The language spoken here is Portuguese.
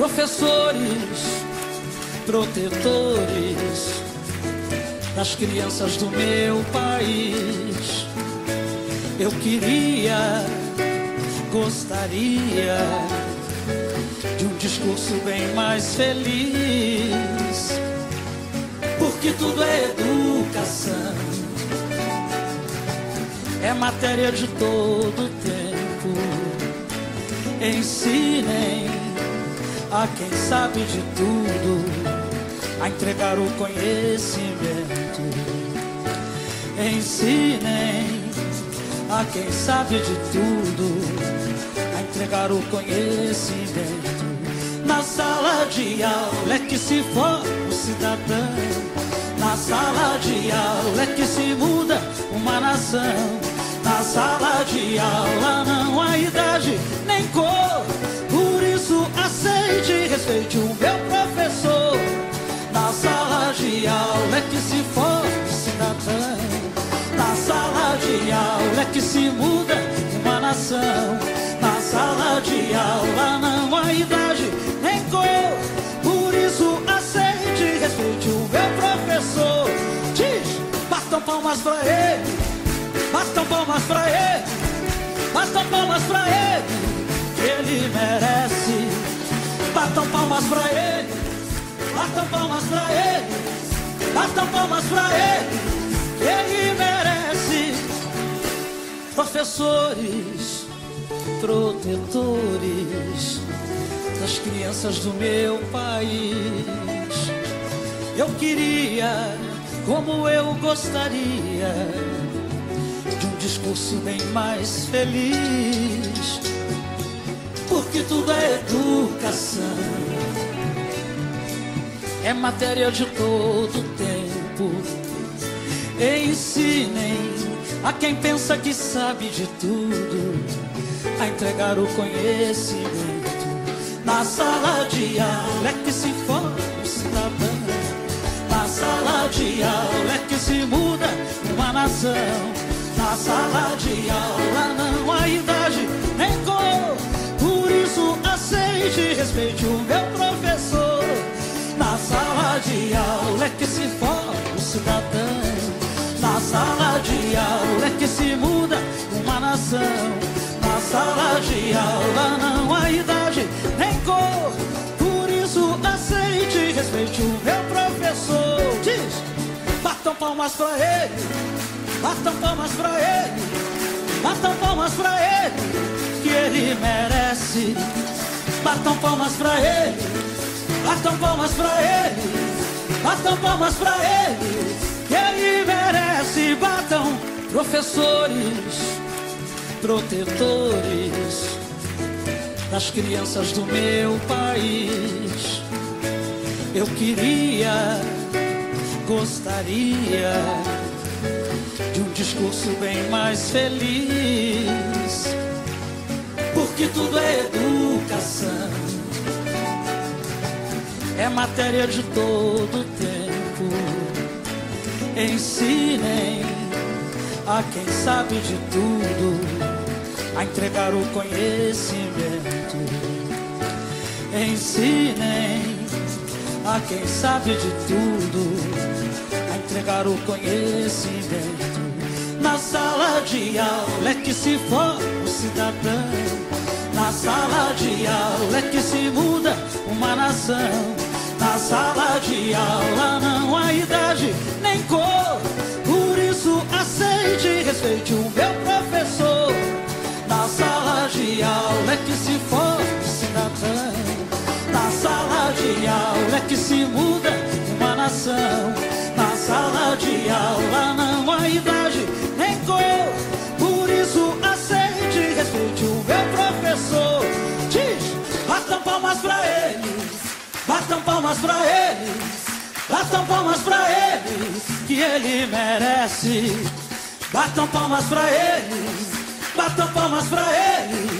professores, protetores das crianças do meu país. Eu queria, gostaria de um discurso bem mais feliz, porque tudo é educação, é matéria de todo tempo. Ensinem a quem sabe de tudo a entregar o conhecimento. Ensinem a quem sabe de tudo a entregar o conhecimento. Na sala de aula é que se forma o cidadão. Na sala de aula é que se muda uma nação. Na sala de aula não há idade nem cor, por isso aceite e respeite o meu professor. Na sala de aula é que se forma o cidadão. Na sala de aula é que se muda uma nação. Na sala de aula não há idade nem cor, por isso aceite e respeite o meu professor. Diz, batam palmas pra ele, batam palmas pra ele, batam palmas pra ele, que ele merece. Batam palmas pra ele, batam palmas pra ele, batam palmas pra ele, que ele merece. Professores, protetores das crianças do meu país, eu queria, como eu gostaria, de um discurso bem mais feliz, porque tudo é educação, é matéria de todo tempo. Ensinem a quem pensa que sabe de tudo a entregar o conhecimento. Na sala de aula é que se forma o cidadão. Na sala de aula é que se muda uma nação. Na sala de aula não há idade nem cor, por isso aceite e respeite o meu professor. Na sala de aula é que se forma o cidadão. Na sala de aula é que se muda uma nação. Na sala de aula não há idade nem cor, por isso aceite e respeite o meu professor. Diz, batam palmas pra ele, batam palmas pra ele, batam palmas pra ele, que ele merece. Batam palmas pra ele, batam palmas pra ele, batam palmas pra ele, que ele merece. Batam, professores, protetores das crianças do meu país. Eu queria, gostaria de um discurso bem mais feliz, porque tudo é educação, é matéria de todo tempo. Ensinem a quem sabe de tudo a entregar o conhecimento. Ensinem a quem sabe de tudo a entregar o conhecimento. Na sala de aula é que se forma o cidadão. Na sala de aula é que se muda uma nação. Na sala de aula não há idade nem cor, por isso aceite e respeite o meu professor. Na sala de aula é que se forma o cidadão. Na sala de aula é que se muda uma nação. Na sala de aula não há idade nem cor, por isso aceite e respeite o meu professor. Diz, batam palmas pra eles, batam palmas pra eles, batam palmas pra eles, que ele merece. Batam palmas pra eles, batam palmas pra eles,